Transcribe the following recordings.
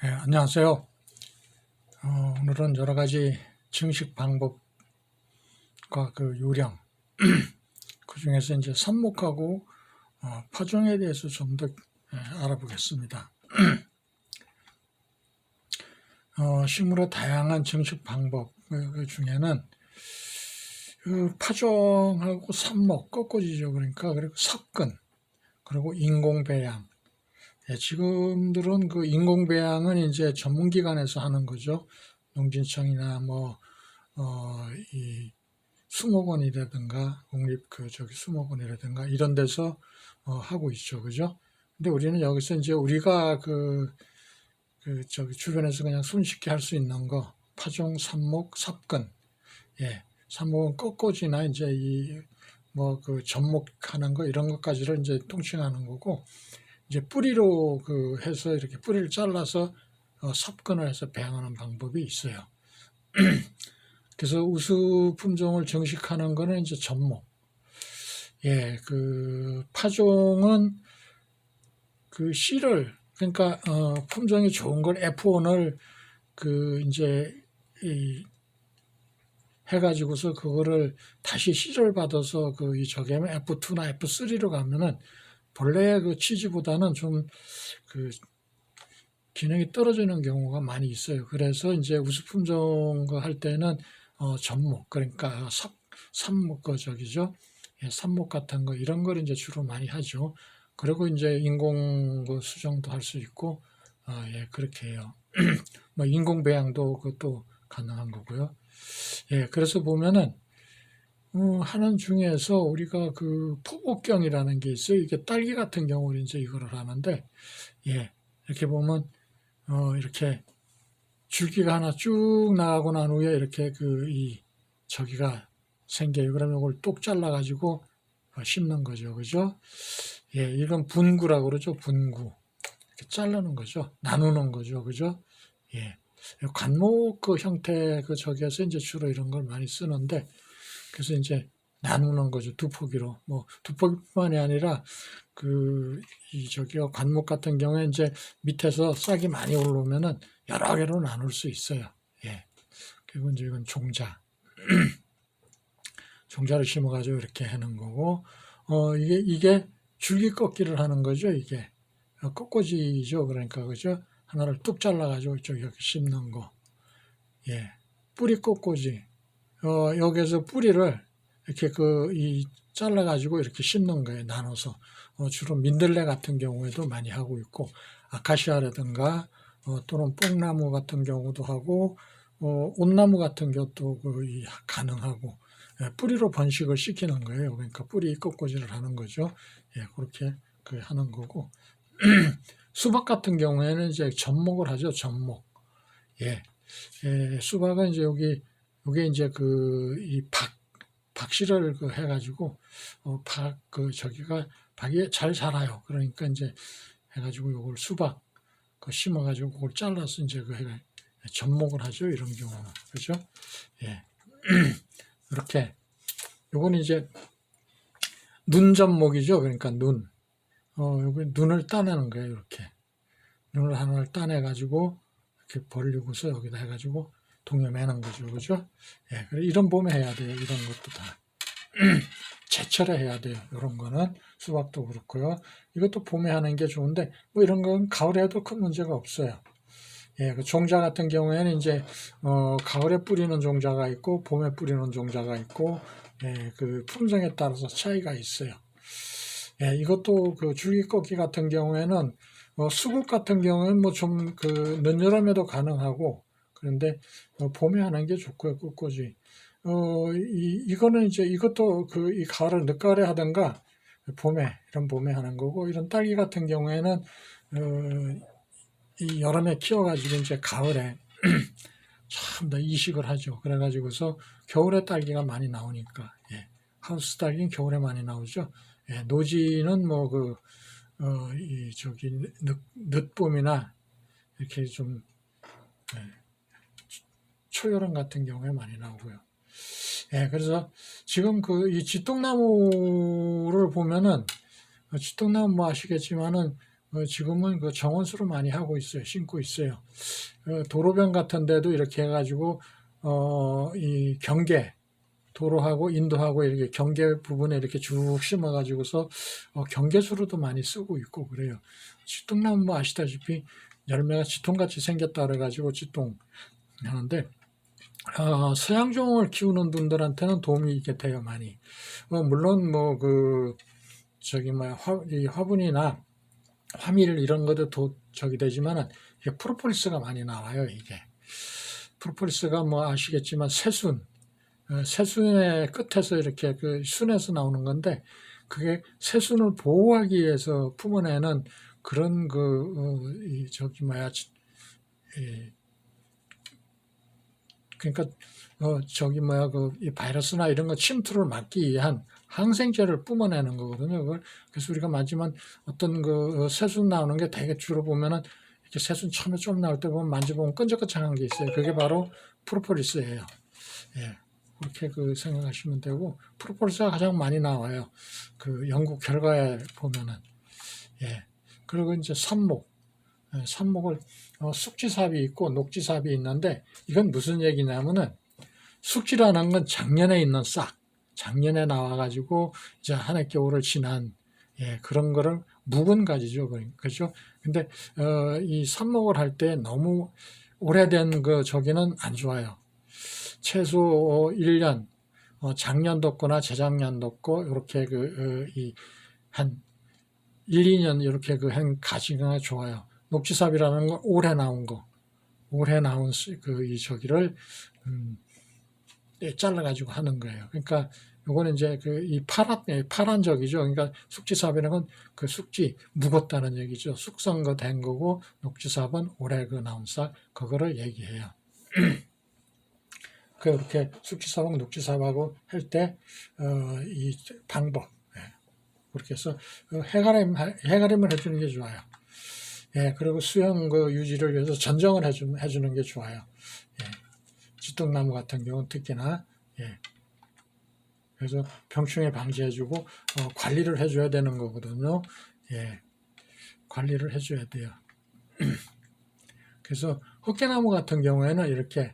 네, 안녕하세요. 오늘은 여러 가지 증식 방법과 그 요령, 그 중에서 이제 삽목하고 파종에 대해서 좀 더 알아보겠습니다. 식물의 다양한 증식 방법 그 중에는 그 파종하고 삽목, 꺾어지죠. 그리고 섞은, 그리고 인공배양. 지금들은 그 인공배양은 이제 전문기관에서 하는 거죠. 농진청이나 이 수목원이라든가 수목원이라든가 이런 데서 하고 있죠, 그죠? 근데 우리는 여기서 이제 우리가 주변에서 그냥 손쉽게 할 수 있는 거 파종, 삽목, 삽근, 삽목은 꺾꽂이나 이제 접목하는 거 이런 것까지를 이제 통칭하는 거고, 이제 뿌리로 해서 이렇게 뿌리를 잘라서 삽근을 해서 배양하는 방법이 있어요. 그래서 우수 품종을 정식하는 거는 이제 접목. 그 파종은 그 씨를, 그러니까 품종이 좋은 걸 F1을 이제 해가지고서 그거를 다시 씨를 받아서 저기하면 F2나 F3로 가면은 본래 그 취지보다는 좀 기능이 떨어지는 경우가 많이 있어요. 그래서 이제 우수 품종 할 때는 접목, 그러니까 삽목 삽목 같은 거 이런 걸 이제 주로 많이 하죠. 그리고 이제 인공 수정도 할 수 있고, 그렇게 해요. 뭐 인공 배양도 그것도 가능한 거고요. 그래서 보면은 하는 중에서 우리가 그 포복경이라는 게 있어요. 이게 딸기 같은 경우는 이제 이거를 하는데, 이렇게 보면 이렇게 줄기가 하나 쭉 나가고 난 후에 이렇게 저기가 생겨요. 그러면 이걸 똑 잘라가지고 심는 거죠. 그죠? 이건 분구라고 그러죠. 분구. 이렇게 자르는 거죠. 나누는 거죠. 그죠? 관목 형태 저기에서 이제 주로 이런 걸 많이 쓰는데, 그래서 이제 나누는 거죠. 두 포기로. 두 포기뿐만이 아니라 관목 같은 경우에 이제 밑에서 싹이 많이 올라오면은 여러 개로 나눌 수 있어요. 그리고 이제 이건 종자를 심어가지고 이렇게 하는 거고, 이게 줄기 꺾기를 하는 거죠. 이게 꺾어지죠. 그러니까 그죠. 하나를 뚝 잘라가지고 이렇게 심는 거. 뿌리 꺾어지. 여기에서 뿌리를 이렇게 잘라가지고 이렇게 심는 거예요. 나눠서. 주로 민들레 같은 경우에도 많이 하고 있고, 아카시아라든가, 또는 뽕나무 같은 경우도 하고, 온나무 같은 것도 가능하고, 뿌리로 번식을 시키는 거예요. 그러니까 뿌리 꺾어지를 하는 거죠. 그렇게 하는 거고. 수박 같은 경우에는 이제 접목을 하죠. 접목. 수박은 이제 요게 이제 이 박씨를 해가지고, 박이 잘 자라요. 그러니까 이제 해가지고 요걸 수박, 심어가지고 그걸 잘라서 이제 접목을 하죠. 이런 경우는. 그죠? 이렇게. 요건 이제 눈 접목이죠. 그러니까 여기 눈을 따내는 거예요. 이렇게. 눈을 하나를 따내가지고 이렇게 벌리고서 여기다 해가지고 동여매는 거죠. 그죠? 그래 이런 봄에 해야 돼요. 이런 것도 다. 제철에 해야 돼요. 이런 거는 수박도 그렇고요. 이것도 봄에 하는 게 좋은데 뭐 이런 건 가을에 해도 큰 문제가 없어요. 그 종자 같은 경우에는 이제 가을에 뿌리는 종자가 있고 봄에 뿌리는 종자가 있고 그 품종에 따라서 차이가 있어요. 이것도 줄기 꺾기 같은 경우에는 수국 같은 경우는 뭐 좀 늦여름에도 가능하고 그런데 봄에 하는 게 좋고요. 꺾꽂이. 이거는 이제 이것도 이 가을을 늦가을에 하든가 이런 봄에 하는 거고, 이런 딸기 같은 경우에는 이 여름에 키워가지고 이제 가을에 참 더 이식을 하죠. 그래가지고서 겨울에 딸기가 많이 나오니까, 하우스 딸기는 겨울에 많이 나오죠. 노지는 늦봄이나 이렇게 좀 초여름 같은 경우에 많이 나오고요. 그래서 지금 이 쥐똥나무를 보면은, 쥐똥나무 뭐 아시겠지만은 지금은 그 정원수로 많이 하고 있어요. 심고 있어요. 도로변 같은 데도 이렇게 해가지고, 이 경계, 도로하고 인도하고 이렇게 경계 부분에 이렇게 쭉 심어가지고서 경계수로도 많이 쓰고 있고 그래요. 지통나무 뭐 아시다시피 열매가 지통같이 생겼다 그래가지고 지통 하는데, 서양종을 키우는 분들한테는 도움이 이게 돼요, 많이. 물론 뭐 이 화분이나 화밀 이런 것도 저기 되지만은 이게 프로폴리스가 많이 나와요, 이게. 프로폴리스가 뭐 아시겠지만 새순의 끝에서 이렇게 그 순에서 나오는 건데, 그게 새순을 보호하기 위해서 품어내는 그런 그러니까 이 바이러스나 이런 거 침투를 막기 위한 항생제를 뿜어내는 거거든요. 그래서 우리가 맞지만 어떤 새순 나오는 게 되게 주로 보면은 이렇게 새순 처음에 좀 나올 때 보면 만져보면 끈적끈적한 게 있어요. 그게 바로 프로폴리스예요. 예. 그렇게 생각하시면 되고, 프로폴리스가 가장 많이 나와요. 연구 결과에 보면은. 예. 그리고 이제 삽목을 숙지삽이 있고 녹지삽이 있는데, 이건 무슨 얘기냐면은 숙지라는 건 작년에 있는 싹, 작년에 나와가지고 이제 한 해 겨울을 지난 그런 거를 묵은 가지죠, 그렇죠? 근데 이 삽목을 할 때 너무 오래된 저기는 안 좋아요. 최소 1년, 작년 뒀거나 재작년 뒀고 이렇게 한 1, 2년 이렇게 한 가지가 좋아요. 녹지삽이라는 건 올해 나온 거, 올해 나온 저기를 잘라가지고 하는 거예요. 그러니까 요거는 이제 이 파란 적이죠. 그러니까 숙지삽이라는 건 숙지 묵었다는 얘기죠. 숙성된 거고, 녹지삽은 올해 나온 싹 그거를 얘기해요. 그렇게 숙지삽하고 녹지삽하고 할 때 이 방법 그렇게 해서 해가림을 해주는 게 좋아요. 예, 그리고 수영 유지를 위해서 전정을 해주는 게 좋아요. 예, 지통나무 같은 경우는 특히나. 예, 그래서 병충해 방지해주고 관리를 해줘야 되는 거거든요. 예, 관리를 해줘야 돼요. 그래서 헛개나무 같은 경우에는 이렇게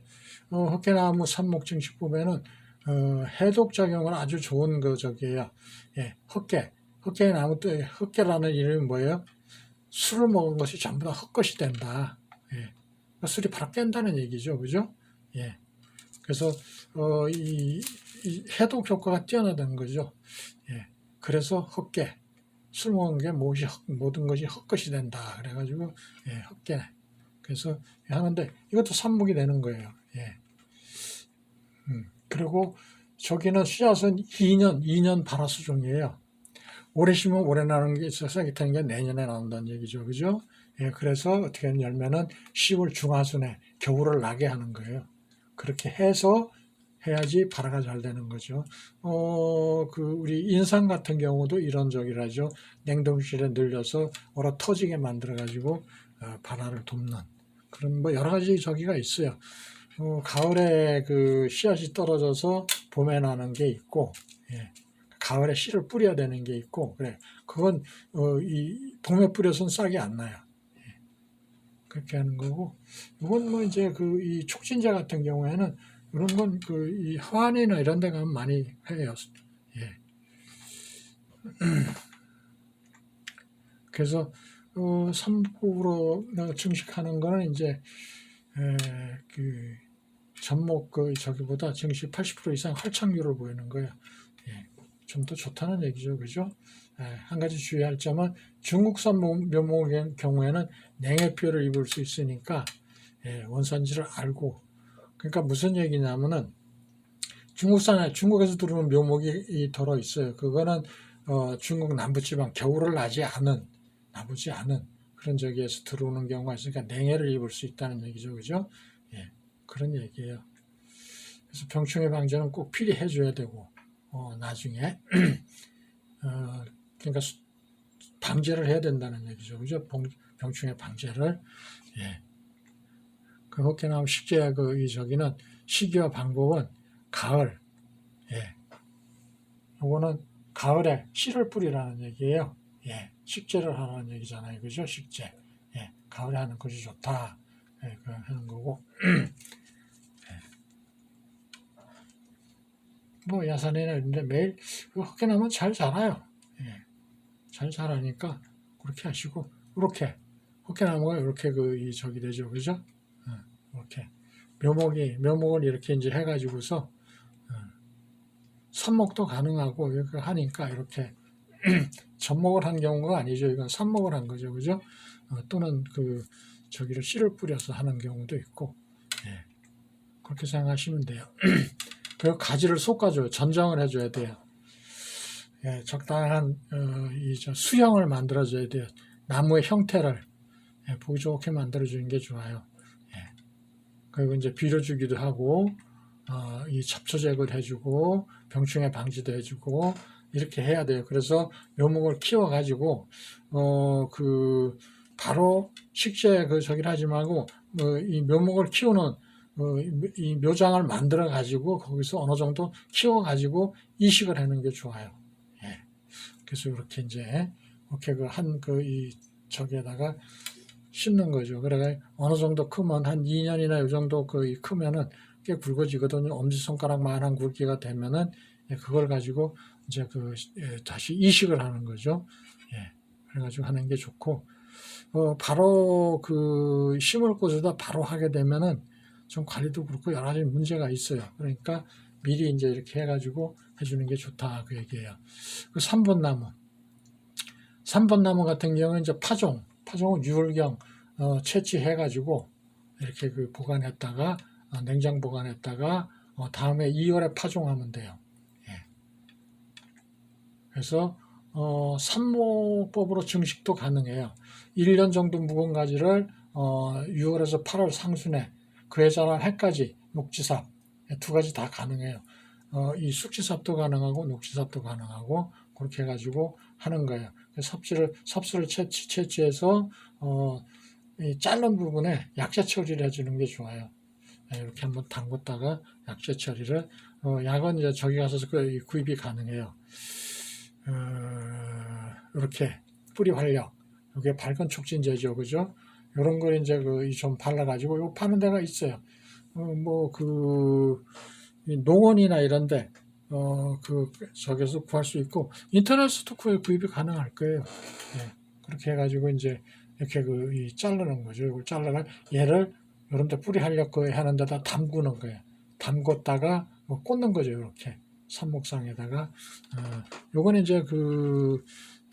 헛개나무 삽목 증식 보면은 해독 작용은 아주 좋은 저기예요. 예, 헛개나무 또 헛개라는 이름이 뭐예요? 술을 먹은 것이 전부 다 헛것이 된다. 예, 술이 바로 깬다는 얘기죠, 그죠? 예, 그래서 이 해독 효과가 뛰어나다는 거죠. 예, 그래서 헛개, 술 먹은 게 모든 것이 헛것이 된다. 그래가지고 헛개. 그래서 하는데 이것도 삽목이 되는 거예요. 예. 그리고 저기는 씨앗은 2년 발화수종이에요. 올해 심으면 올해 나는 게 있어서 기타는 게 내년에 나온다는 얘기죠. 그죠? 예, 그래서 어떻게 하는 열매는 10월 중하순에 겨울을 나게 하는 거예요. 그렇게 해서 해야지 발화가 잘 되는 거죠. 우리 인삼 같은 경우도 이런 저기라죠. 냉동실에 늘려서 얼어 터지게 만들어가지고 발화를 돕는 그런 뭐 여러 가지 저기가 있어요. 가을에 씨앗이 떨어져서 봄에 나는 게 있고, 예. 가을에 씨를 뿌려야 되는 게 있고, 그래. 그건, 이 봄에 뿌려서는 싹이 안 나요. 예. 그렇게 하는 거고, 이건 뭐 이제 이 촉진제 같은 경우에는 이런 건 이 화환이나 이런 데 가면 많이 해요. 예. 그래서, 삼국으로 증식하는 거는 이제, 접목 저기보다 증식 80% 이상 활착률을 보이는 거예요. 예, 좀 더 좋다는 얘기죠, 그죠? 한 가지 주의할 점은 중국산 묘목의 경우에는 냉해표를 입을 수 있으니까 원산지를 알고, 그러니까 무슨 얘기냐면은 중국에서 들어오는 묘목이 덜어 있어요. 그거는 중국 남부지방 겨울을 나지 않은 그런 저기에서 들어오는 경우가 있으니까 냉해를 입을 수 있다는 얘기죠, 그죠? 예, 그런 얘기예요. 그래서 병충해 방지는 꼭 필히 해줘야 되고, 나중에 그러니까 방제를 해야 된다는 얘기죠, 그죠? 병충해 방제를. 예. 헛개나무 식재 저기는 시기와 방법은 가을. 예. 요거는 가을에 씨를 뿌리라는 얘기예요. 예, 식재를 하라는 얘기잖아요. 그죠? 식재. 예, 가을에 하는 것이 좋다. 예, 그 하는 거고. 뭐 야산이나 이런데 매일 헛개나면 잘 자라요. 예, 잘 자라니까 그렇게 하시고 이렇게 헛개나무가 이렇게 이 저기 되죠, 그죠? 이렇게 묘목을 이렇게 이제 해가지고서 삽목도 가능하고 이렇게 하니까 이렇게 접목을 한 경우가 아니죠. 이건 삽목을 한 거죠, 그죠? 또는 저기를 씨를 뿌려서 하는 경우도 있고, 예, 그렇게 생각하시면 돼요. 그리고 가지를 솎아줘요. 전정을 해줘야 돼요. 예, 적당한 수형을 만들어줘야 돼요. 나무의 형태를 보기 좋게 만들어주는 게 좋아요. 예. 그리고 이제 비료주기도 하고 이 잡초 제거를 해주고 병충해 방지도 해주고 이렇게 해야 돼요. 그래서 묘목을 키워가지고 바로 식재 저기를 하지 말고 이 묘목을 키우는 이 묘장을 만들어 가지고 거기서 어느 정도 키워 가지고 이식을 하는 게 좋아요. 예. 그래서 이렇게 이제 이렇게 이 저기에다가 심는 거죠. 그래가 어느 정도 크면 한 2년이나 이 정도 크면은 꽤 굵어지거든요. 엄지손가락만한 굵기가 되면은 그걸 가지고 이제 다시 이식을 하는 거죠. 예. 그래가지고 하는 게 좋고 바로 심을 곳에다 바로 하게 되면은 좀 관리도 그렇고 여러 가지 문제가 있어요. 그러니까 미리 이제 이렇게 해가지고 해주는 게 좋다 그 얘기예요. 3번나무 같은 경우는 이제 파종은 유월경 채취해가지고 이렇게 보관했다가 냉장 보관했다가 다음에 2월에 파종하면 돼요. 예. 그래서 삽목법으로 증식도 가능해요. 1년 정도 묵은 가지를 6월에서 8월 상순에 그해 자란 해까지 녹지삽 두 가지 다 가능해요. 이 숙지삽도 가능하고 녹지삽도 가능하고 그렇게 해가지고 하는 거예요. 삽수를 채취해서 이 자른 부분에 약재 처리를 해주는 게 좋아요. 이렇게 한번 담궜다가 약재 처리를 약은 이제 저기 가서 구입이 가능해요. 이렇게 뿌리 활력, 이게 밝은 촉진제죠, 그죠? 이런 걸 이제 좀 발라가지고 요 파는 데가 있어요. 농원이나 이런데 저기서 구할 수 있고 인터넷에도 구입이 가능할 거예요. 예, 그렇게 해가지고 이제 이렇게 자르는 거죠. 이걸 잘라가 얘를 이런 데 뿌리 활력 하는 데다 담그는 거예요. 담궜다가 꽂는 거죠, 이렇게. 삽목상에다가 요거는 이제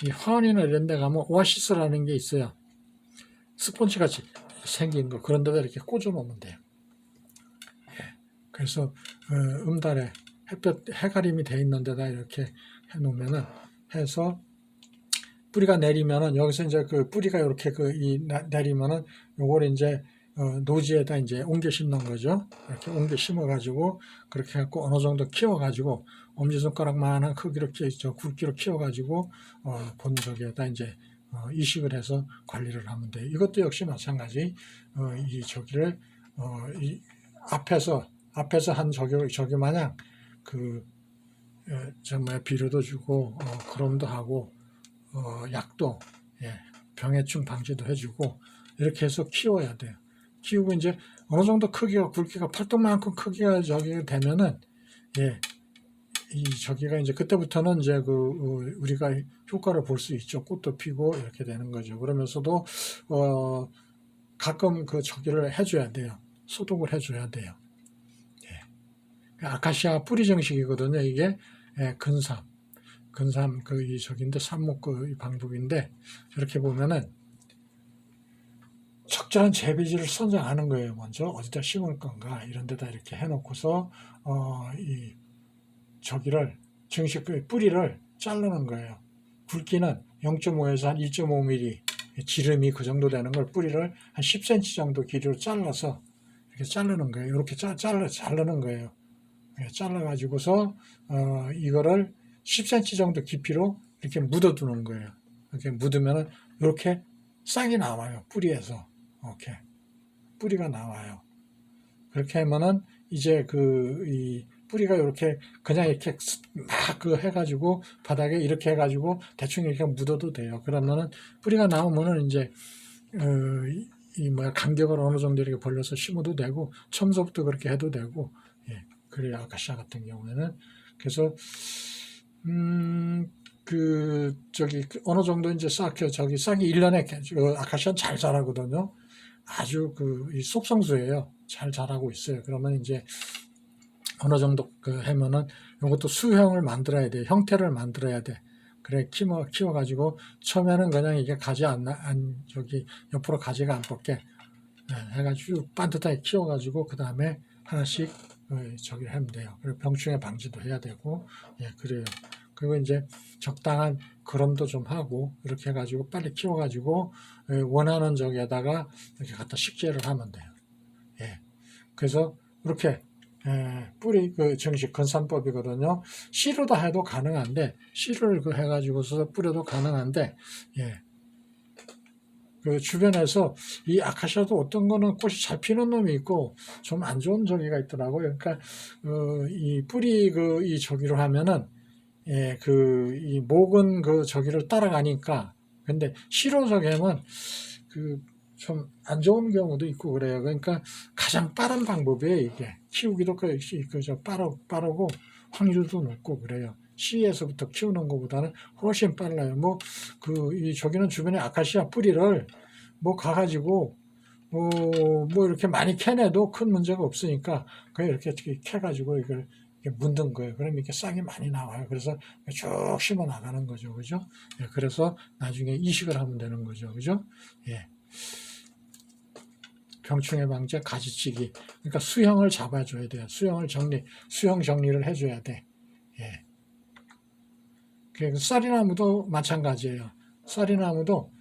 이 화원이나 이런 데 가면 오아시스라는 게 있어요. 스폰지 같이 생긴 거 그런 데다 이렇게 꽂아 놓으면 돼요. 그래서 음달에 해가림이 돼 있는 데다 이렇게 해 놓으면은 해서 뿌리가 내리면은 여기서 이제 뿌리가 이렇게 내리면은 요걸 이제 노지에다 이제 옮겨 심는 거죠. 이렇게 옮겨 심어 가지고 그렇게 해갖고 어느 정도 키워 가지고 엄지손가락만한 크기로 굵기로 키워 가지고 본 저기에다 이제 이식을 해서 관리를 하면 돼요. 이것도 역시 마찬가지 이 저기를 이 앞에서 한 저기 마냥 정말 비료도 주고 그럼도 하고 약도 병해충 방지도 해주고 이렇게 해서 키워야 돼요. 키우고 이제 어느 정도 굵기가 팔뚝만큼 크기가 저기 되면은 이 저기가 이제 그때부터는 이제 우리가 효과를 볼 수 있죠. 꽃도 피고 이렇게 되는 거죠. 그러면서도 가끔 저기를 해줘야 돼요. 소독을 해줘야 돼요. 아카시아 뿌리 정식이거든요. 이게 근삼 이 저기인데 삽목 이 방법인데 이렇게 보면은 적절한 재배지를 선정하는 거예요. 먼저 어디다 심을 건가 이런 데다 이렇게 해놓고서 이 저기를 정식 뿌리를 자르는 거예요. 굵기는 0.5에서 한 1.5mm 지름이 그 정도 되는 걸 뿌리를 한 10cm 정도 길이로 잘라서 이렇게 자르는 거예요. 이렇게 자르는 거예요. 잘라가지고서 이거를 10cm 정도 깊이로 이렇게 묻어두는 거예요. 이렇게 묻으면은 이렇게 싹이 나와요. 뿌리에서 이렇게 뿌리가 나와요. 그렇게 하면은 이제 이 뿌리가 이렇게 그냥 이렇게 막 그 해가지고 바닥에 이렇게 해가지고 대충 이렇게 묻어도 돼요. 그러면은 뿌리가 나오면은 이제 이 뭐야 간격을 어느 정도 이렇게 벌려서 심어도 되고 처음부터 그렇게 해도 되고 예 그래요. 아카시아 같은 경우에는 그래서 그 저기 어느 정도 이제 싹이 1년에 아카시아는 잘 자라거든요. 아주 이 속성수예요. 잘 자라고 있어요. 그러면 이제 어느 정도 하면은 이것도 수형을 만들어야 돼. 형태를 만들어야 돼. 그래 키워가지고 처음에는 그냥 이게 가지 저기 옆으로 가지가 안 뽑게 해가지고 반듯하게 키워가지고 그 다음에 하나씩 저기 하면 돼요. 그리고 병충해 방지도 해야 되고 예 그래요. 그리고 이제 적당한 거름도 좀 하고 이렇게 해가지고 빨리 키워가지고 원하는 저기에다가 이렇게 갖다 식재를 하면 돼요. 예 그래서 이렇게 뿌리 정식 건산법이거든요. 씨로다 해도 가능한데 씨를 해가지고서 뿌려도 가능한데 예. 그 주변에서 이 아카시아도 어떤 거는 꽃이 잘 피는 놈이 있고 좀 안 좋은 저기가 있더라고요. 그러니까 이 뿌리 이 저기로 하면은 예, 이 목은 저기를 따라가니까 근데 씨로 저기 하면 좀 안 좋은 경우도 있고 그래요. 그러니까 가장 빠른 방법이에요. 이게 키우기도 빠르고 확률도 높고 그래요. 씨에서부터 키우는 것보다는 훨씬 빨라요. 저기는 주변에 아카시아 뿌리를 가가지고 뭐 이렇게 많이 캐내도 큰 문제가 없으니까 그냥 이렇게 캐가지고 이걸 묻는 거예요. 그럼 이렇게 싹이 많이 나와요. 그래서 쭉 심어 나가는 거죠. 그죠? 예, 그래서 나중에 이식을 하면 되는 거죠. 그죠? 예. 병충해 방제, 가지치기. 그러니까 수형을 잡아줘야 돼요. 수형 정리를 해줘야 돼. 예. 그 쌀이나무도 마찬가지예요. 쌀이나무도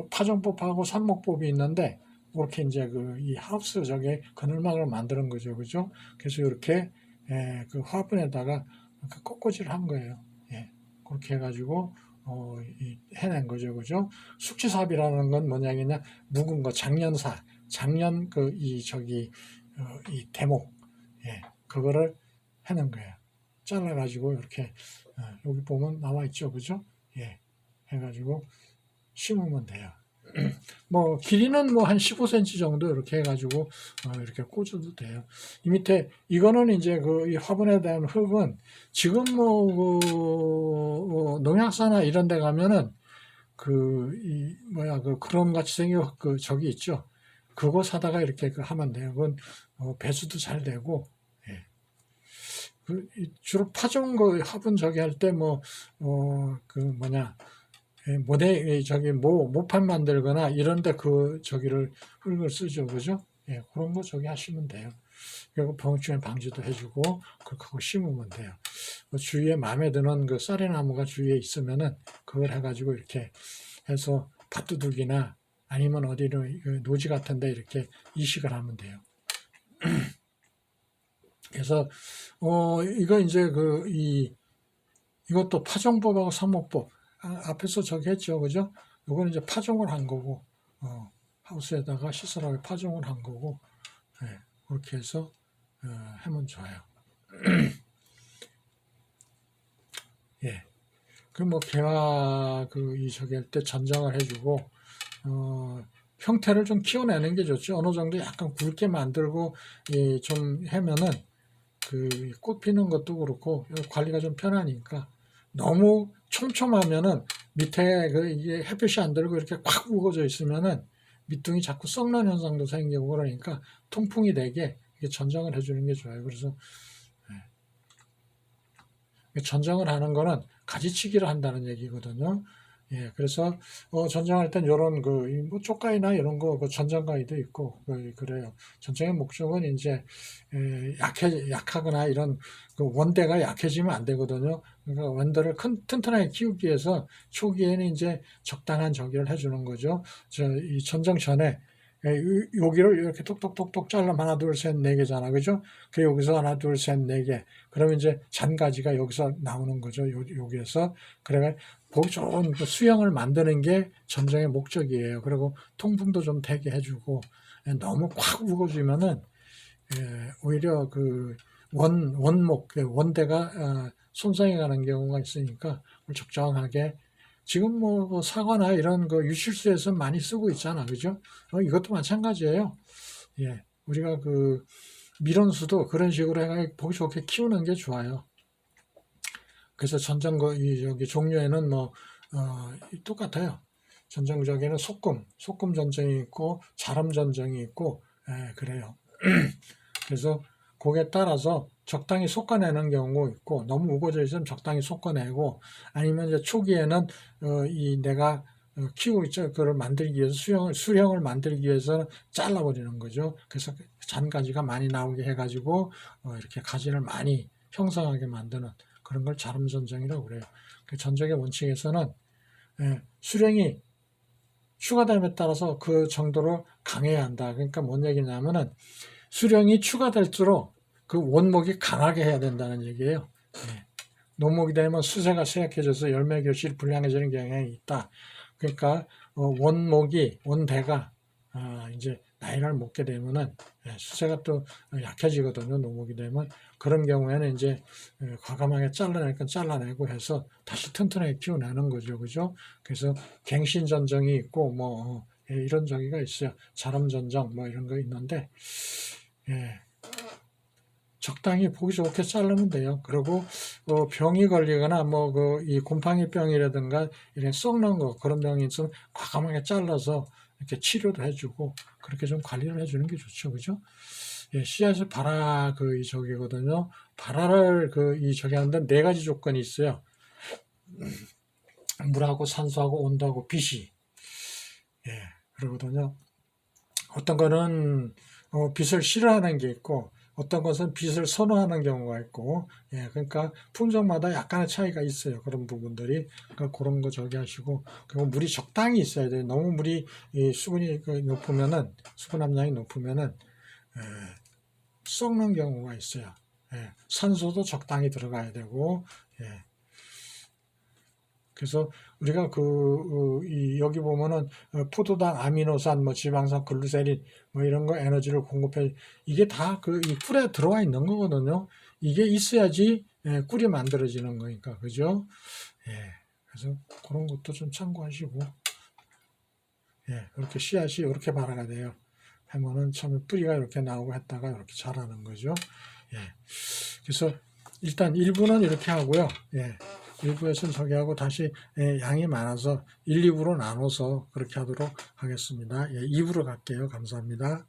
파종법하고 삽목법이 있는데 이렇게 이제 이 하우스 저게 그늘막을 만드는 거죠, 그죠? 그래서 이렇게 그 화분에다가 꽃꽂이를 한 거예요. 예. 그렇게 해가지고 해낸 거죠, 그죠? 숙지삽이라는 건 뭐냐면요, 묵은 거 작년 이 대목, 예, 그거를 해낸 거예요. 잘라가지고 이렇게 여기 보면 나와 있죠, 그죠? 예, 해가지고 심으면 돼요. 길이는 한 15cm 정도 이렇게 해가지고 이렇게 꽂아도 돼요. 이 밑에 이거는 이제 이 화분에 대한 흙은 지금 농약사나 이런 데 가면은 그런 같이 생긴 저기 있죠. 그거 사다가 이렇게 하면 돼요. 그건 배수도 잘 되고 예. 주로 파종 화분 저기 할 때 모판 만들거나 이런데 저기를 흙을 쓰죠, 그죠? 예, 그런 거 저기 하시면 돼요. 그리고 병충해 방지도 해주고 그렇게 하고 심으면 돼요. 주위에 마음에 드는 쌀이나무가 주위에 있으면은 그걸 해가지고 이렇게 해서 밭두둑이나 아니면 어디는 노지 같은데 이렇게 이식을 하면 돼요. 그래서 이거 이제 이것도 파종법하고 삽목법 앞에서 저기 했죠, 그죠? 이거는 이제 파종을 한 거고 하우스에다가 시설하게 파종을 한 거고 예, 그렇게 해서 하면 좋아요. 예. 개화 저기 할 때 전장을 해주고 형태를 좀 키워내는 게 좋죠. 어느 정도 약간 굵게 만들고 좀 하면은 꽃 피는 것도 그렇고 관리가 좀 편하니까 너무 촘촘하면은 밑에 이게 햇빛이 안 들고 이렇게 콱 우거져 있으면은 밑둥이 자꾸 썩는 현상도 생기고 그러니까 통풍이 되게 전장을 해주는 게 좋아요. 그래서 전장을 하는 거는 가지치기를 한다는 얘기거든요. 예, 그래서 전장할 땐 이런 쪽가위나 이런 거 전장가위도 있고 그래요. 전장의 목적은 이제 약하거나 이런 원대가 약해지면 안 되거든요. 그러니까 원대를 튼튼하게 키우기 위해서 초기에는 이제 적당한 저기를 해주는 거죠. 이 전장 전에 여기를 이렇게 톡톡톡톡 잘라면 하나, 둘, 셋, 네 개잖아. 그죠? 여기서 하나, 둘, 셋, 네 개. 그러면 이제 잔가지가 여기서 나오는 거죠. 여기에서. 그래, 보기 좋은 수영을 만드는 게 전쟁의 목적이에요. 그리고 통풍도 좀 되게 해주고, 너무 콱 우거지면은, 오히려 원목, 원대가 손상해 가는 경우가 있으니까 적정하게 지금 뭐 사과나 이런 거 유실수에서 많이 쓰고 있잖아, 그죠? 이것도 마찬가지예요. 예, 우리가 그 밀원수도 그런 식으로 해가 보기 좋게 키우는 게 좋아요. 그래서 여기 종류에는 뭐 똑같아요. 전정적에는 소금 전정이 있고 자람 전정이 있고 그래요. 그래서 거기에 따라서 적당히 솎아내는 경우가 있고 너무 우거져 있으면 적당히 솎아내고 아니면 이제 초기에는 내가 키우고 있죠. 그걸 만들기 위해서 수령을 만들기 위해서 잘라버리는 거죠. 그래서 잔가지가 많이 나오게 해가지고 이렇게 가지를 많이 형성하게 만드는 그런 걸 자름 전정이라고 그래요. 그 전정의 원칙에서는 수령이 추가됨에 따라서 그 정도로 강해야 한다. 그러니까 뭔 얘기냐면은 수령이 추가될수록 그 원목이 강하게 해야 된다는 얘기예요. 노목이 되면 수세가 쇠약해져서 열매 결실이 불량해지는 경향이 있다. 그러니까 원대가 이제 나이를 먹게 되면은 수세가 또 약해지거든요. 노목이 되면 그런 경우에는 이제 과감하게 잘라내니까 잘라내고 해서 다시 튼튼하게 키워내는 거죠, 그죠? 그래서 갱신 전정이 있고 뭐 이런 저기가 있어요. 자람 전정 뭐 이런 거 있는데 적당히 보기 좋게 자르면 돼요. 그리고 병이 걸리거나 뭐 이 곰팡이 병이라든가 이런 썩는 거 그런 병이 있으면 과감하게 잘라서 이렇게 치료도 해주고 그렇게 좀 관리를 해주는 게 좋죠, 그죠? 씨앗을 저기거든요. 발화를 저기 하는데 4가지 조건이 있어요. 물하고 산소하고 온도하고 빛이 그러거든요. 어떤 거는 빛을 싫어하는 게 있고 어떤 것은 빛을 선호하는 경우가 있고 그러니까 품종마다 약간의 차이가 있어요. 그런 부분들이 그러니까 그런 거 저기 하시고 그리고 물이 적당히 있어야 돼요. 너무 물이 수분이 높으면은 수분 함량이 높으면은 썩는 경우가 있어요. 산소도 적당히 들어가야 되고 그래서 우리가 여기 보면은 포도당, 아미노산, 뭐 지방산, 글루세린 뭐 이런 거 에너지를 공급해 이게 다 이 꿀에 들어와 있는 거거든요. 이게 있어야지 꿀이 만들어지는 거니까 그죠? 그래서 그런 것도 좀 참고하시고 이렇게 씨앗이 이렇게 발화가 돼요. 하면은 처음에 뿌리가 이렇게 나오고 했다가 이렇게 자라는 거죠. 그래서 일단 1부는 이렇게 하고요. 1부에서는 저기 하고 다시 양이 많아서 1, 2부로 나눠서 그렇게 하도록 하겠습니다. 2부로 갈게요. 감사합니다.